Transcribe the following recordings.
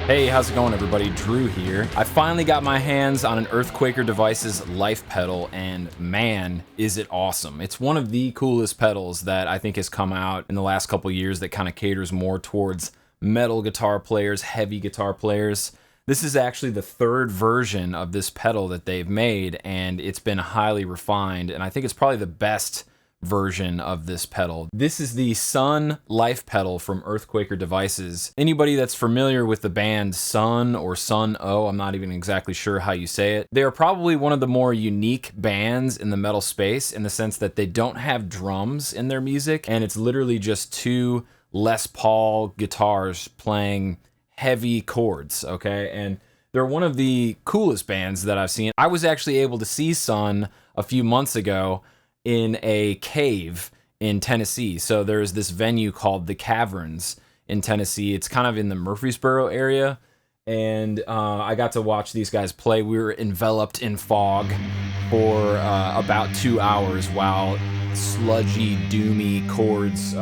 Hey, how's it going, everybody? Drew here. I finally got my hands on an Earthquaker Devices life pedal, and man, is it awesome. It's one of the coolest pedals that I think has come out in the last couple years that kind of caters more towards metal guitar players, heavy guitar players. This is actually the third version of this pedal that they've made, and it's been highly refined, and I think it's probably the best version of this pedal. This is the Sun Life pedal from Earthquaker Devices. Anybody that's familiar with the band Sun or Sun-O, I'm not even exactly sure how you say it, they are probably one of the more unique bands in the metal space in the sense that they don't have drums in their music, and it's literally just two Les Paul guitars playing heavy chords, okay? And they're one of the coolest bands that I've seen. I was actually able to see Sun a few months ago in a cave in Tennessee. So there's this venue called the Caverns in Tennessee. It's kind of in the Murfreesboro area. And I got to watch these guys play. We were enveloped in fog for about 2 hours while sludgy, doomy chords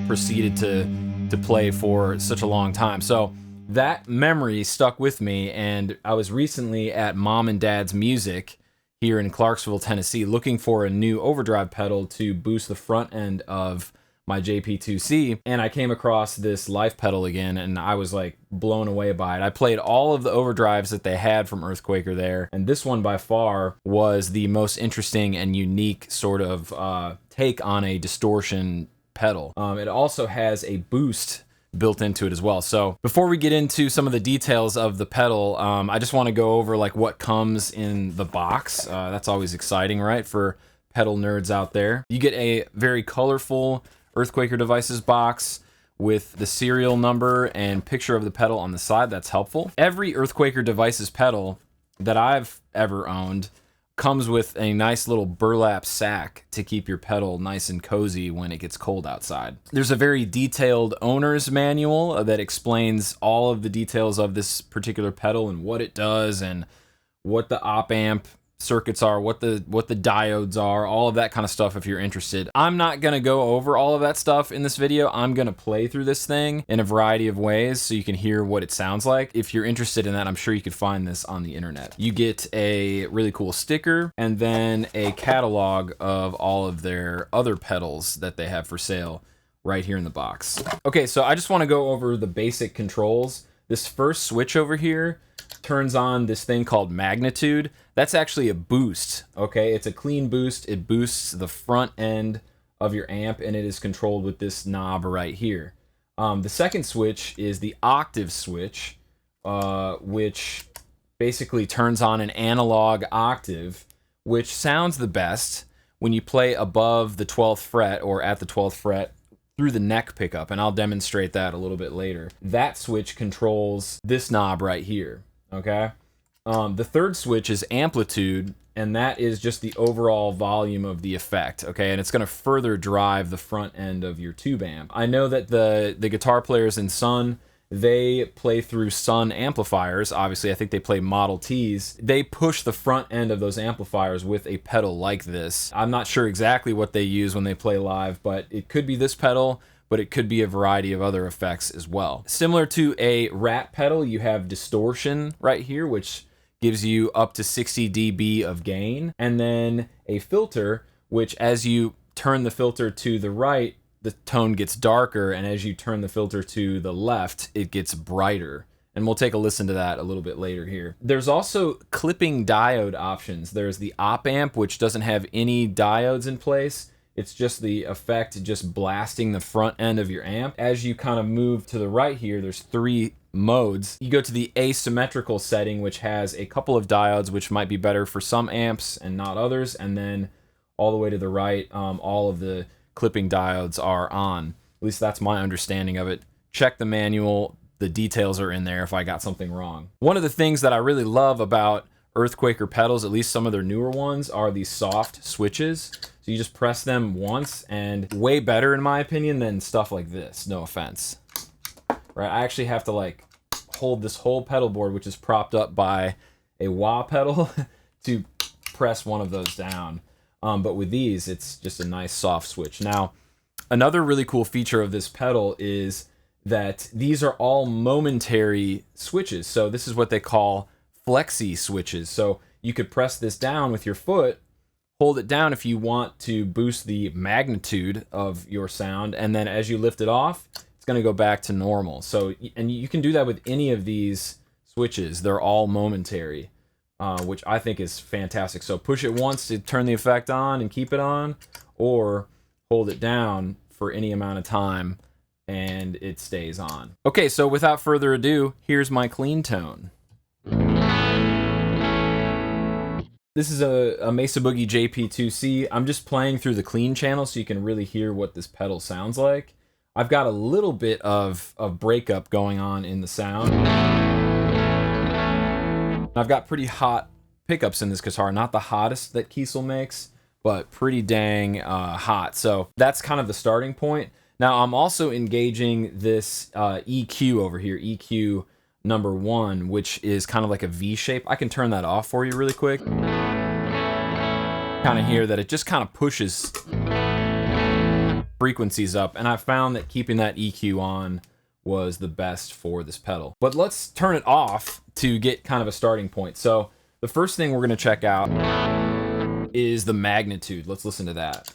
proceeded to play for such a long time. So that memory stuck with me. And I was recently at Mom and Dad's Music here in Clarksville, Tennessee, looking for a new overdrive pedal to boost the front end of my JP2C, and I came across this life pedal again, and I was like blown away by it. I played all of the overdrives that they had from Earthquaker there, and this one by far was the most interesting and unique sort of take on a distortion pedal. It also has a boost built into it as well. So before we get into some of the details of the pedal, I just want to go over like what comes in the box. That's always exciting, right, for pedal nerds out there. You get a very colorful Earthquaker Devices box with the serial number and picture of the pedal on the side. That's helpful. Every Earthquaker Devices pedal that I've ever owned comes with a nice little burlap sack to keep your pedal nice and cozy when it gets cold outside. There's a very detailed owner's manual that explains all of the details of this particular pedal and what it does and what the op amp circuits are, what the diodes are, all of that kind of stuff if you're interested. I'm not going to go over all of that stuff in this video. I'm going to play through this thing in a variety of ways so you can hear what it sounds like. If you're interested in that, I'm sure you could find this on the internet. You get a really cool sticker and then a catalog of all of their other pedals that they have for sale right here in the box. Okay, so I just want to go over the basic controls. This first switch over here turns on this thing called magnitude. That's actually a boost, okay? It's a clean boost. It boosts the front end of your amp, and it is controlled with this knob right here. The second switch is the octave switch, which basically turns on an analog octave, which sounds the best when you play above the 12th fret or at the 12th fret through the neck pickup, and I'll demonstrate that a little bit later. That switch controls this knob right here, okay? The third switch is amplitude, and that is just the overall volume of the effect, okay? And it's going to further drive the front end of your tube amp. I know that the guitar players in Sun, they play through Sun amplifiers. Obviously, I think they play Model Ts. They push the front end of those amplifiers with a pedal like this. I'm not sure exactly what they use when they play live, but it could be this pedal, but it could be a variety of other effects as well. Similar to a Rat pedal, you have distortion right here, which gives you up to 60 dB of gain, and then a filter, which as you turn the filter to the right, the tone gets darker, and as you turn the filter to the left, it gets brighter. And we'll take a listen to that a little bit later here. There's also clipping diode options. There's the op amp, which doesn't have any diodes in place. It's just the effect just blasting the front end of your amp. As you kind of move to the right here, there's three modes. You go to the asymmetrical setting, which has a couple of diodes, which might be better for some amps and not others. And then all the way to the right, all of the clipping diodes are on. At least that's my understanding of it. Check the manual. The details are in there if I got something wrong. One of the things that I really love about Earthquaker pedals, at least some of their newer ones, are these soft switches. So you just press them once, and way better in my opinion than stuff like this, no offense. Right, I actually have to like hold this whole pedal board, which is propped up by a wah pedal, to press one of those down. But with these, it's just a nice soft switch. Now, another really cool feature of this pedal is that these are all momentary switches. So this is what they call flexi switches. So you could press this down with your foot, hold it down if you want to boost the magnitude of your sound, and then as you lift it off, it's going to go back to normal. So, and you can do that with any of these switches. They're all momentary, which I think is fantastic. So push it once to turn the effect on and keep it on, or hold it down for any amount of time and it stays on. Okay, so without further ado, here's my clean tone. This is a Mesa Boogie JP2C. I'm just playing through the clean channel so you can really hear what this pedal sounds like. I've got a little bit of breakup going on in the sound. I've got pretty hot pickups in this guitar, not the hottest that Creal makes, but pretty dang hot. So that's kind of the starting point. Now I'm also engaging this EQ over here, EQ number 1, which is kind of like a V shape. I can turn that off for you really quick. Kind of hear that it just kind of pushes frequencies up, and I found that keeping that EQ on was the best for this pedal. But let's turn it off to get kind of a starting point. So the first thing we're going to check out is the magnitude. Let's listen to that.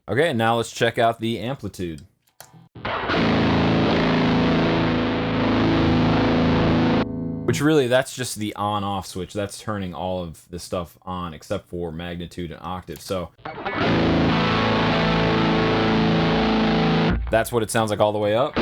Okay, now let's check out the amplitude. Which really, that's just the on-off switch. That's turning all of this stuff on except for magnitude and octave. So that's what it sounds like all the way up.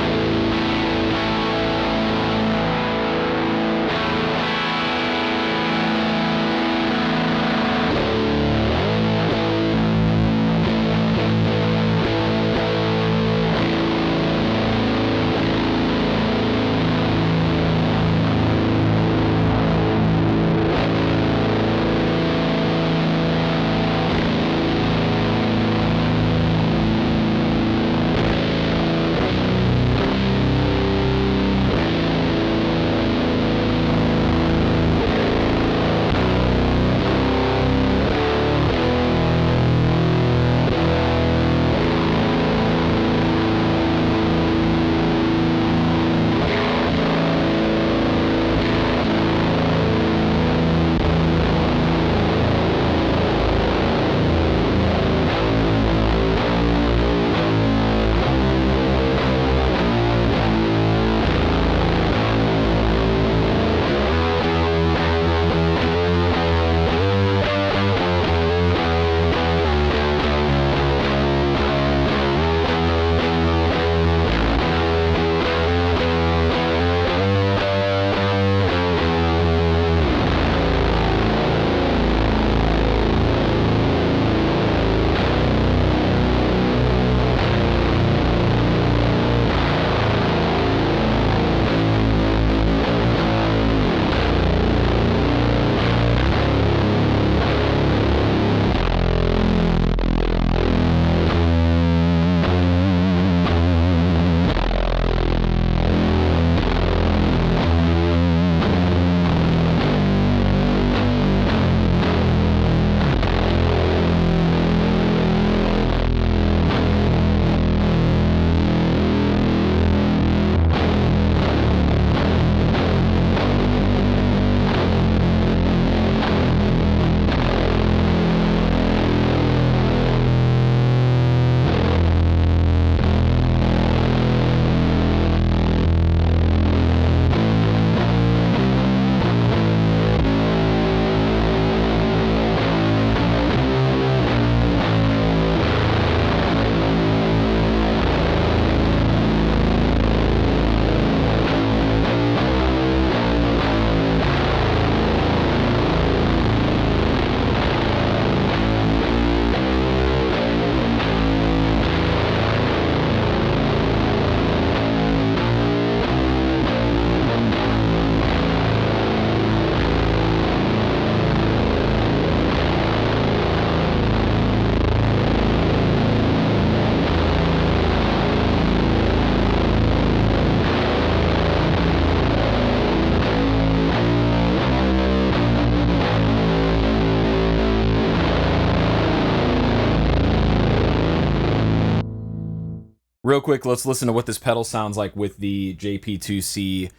Real quick, let's listen to what this pedal sounds like with the JP2C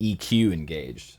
EQ engaged.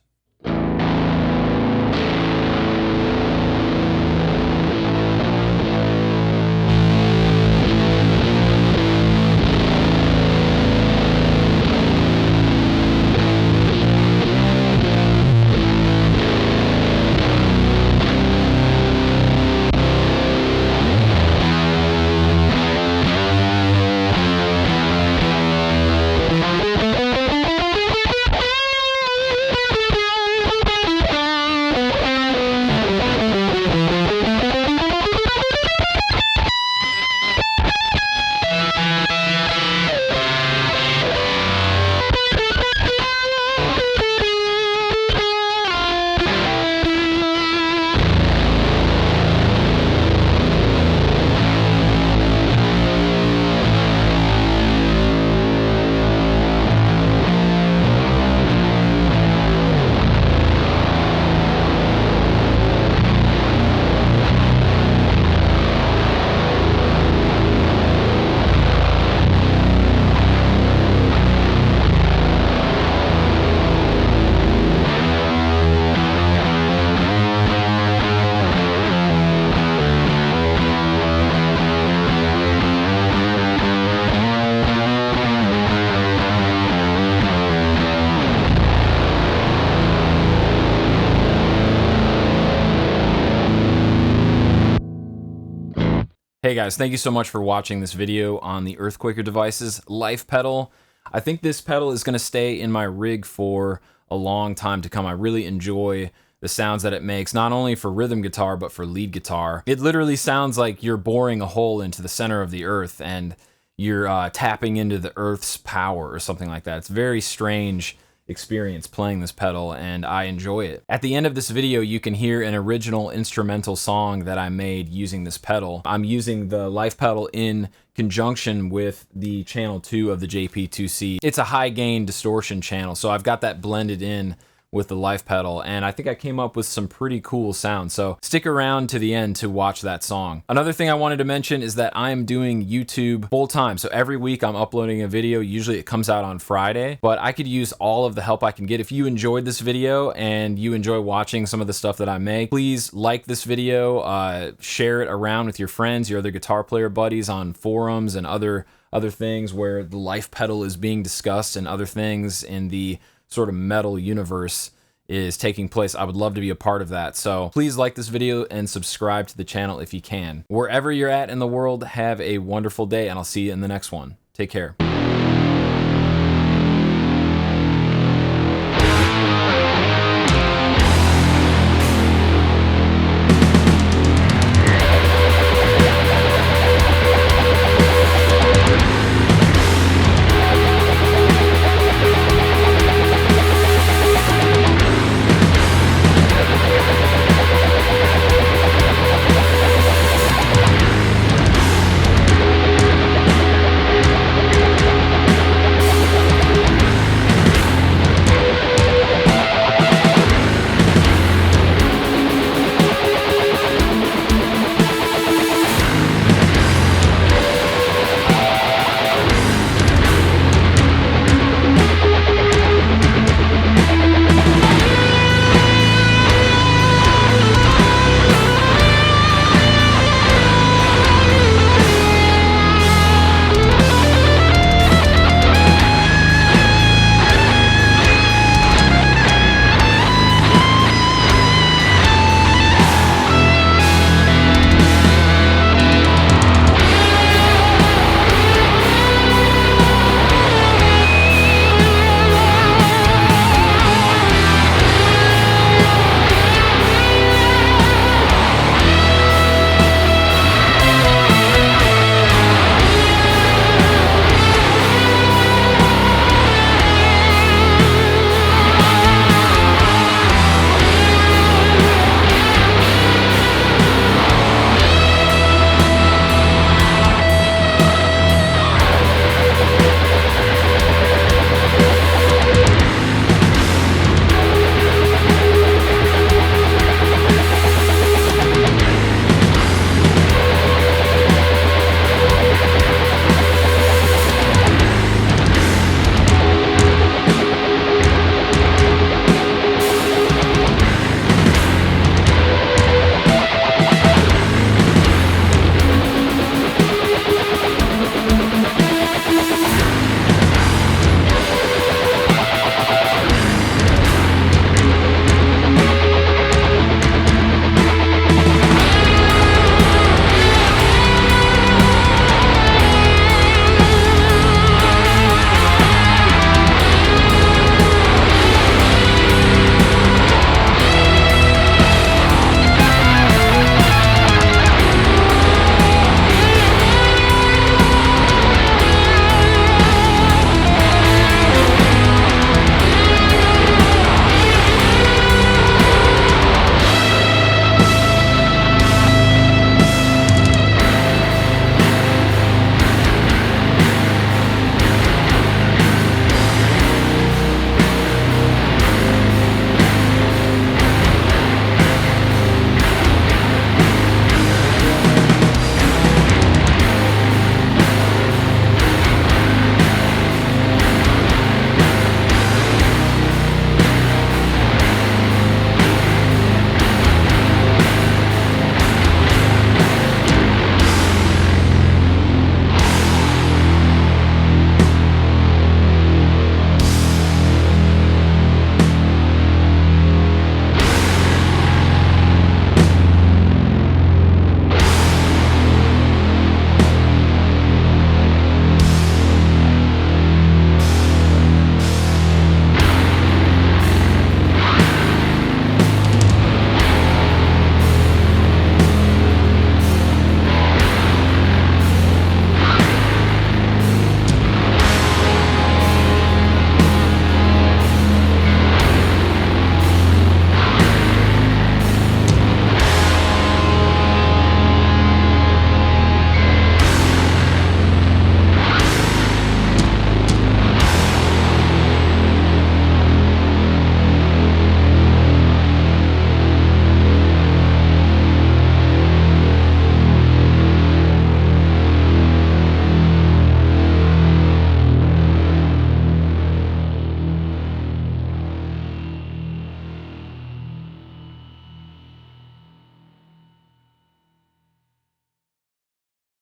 Hey guys, thank you so much for watching this video on the Earthquaker Devices Life Pedal. I think this pedal is going to stay in my rig for a long time to come. I really enjoy the sounds that it makes, not only for rhythm guitar, but for lead guitar. It literally sounds like you're boring a hole into the center of the earth and you're tapping into the earth's power or something like that. It's very strange experience playing this pedal, and I enjoy it. At the end of this video, you can hear an original instrumental song that I made using this pedal. I'm using the Life pedal in conjunction with the channel 2 of the JP2C. It's a high gain distortion channel, so I've got that blended in with the Life pedal, and I think I came up with some pretty cool sounds, so stick around to the end to watch that song. Another thing I wanted to mention is that I am doing YouTube full time, so every week I'm uploading a video. Usually it comes out on Friday, but I could use all of the help I can get. If you enjoyed this video and you enjoy watching some of the stuff that I make, please like this video, share it around with your friends, your other guitar player buddies on forums and other things where the Life pedal is being discussed and other things in the sort of metal universe is taking place. I would love to be a part of that. So please like this video and subscribe to the channel if you can. Wherever you're at in the world, have a wonderful day, and I'll see you in the next one. Take care.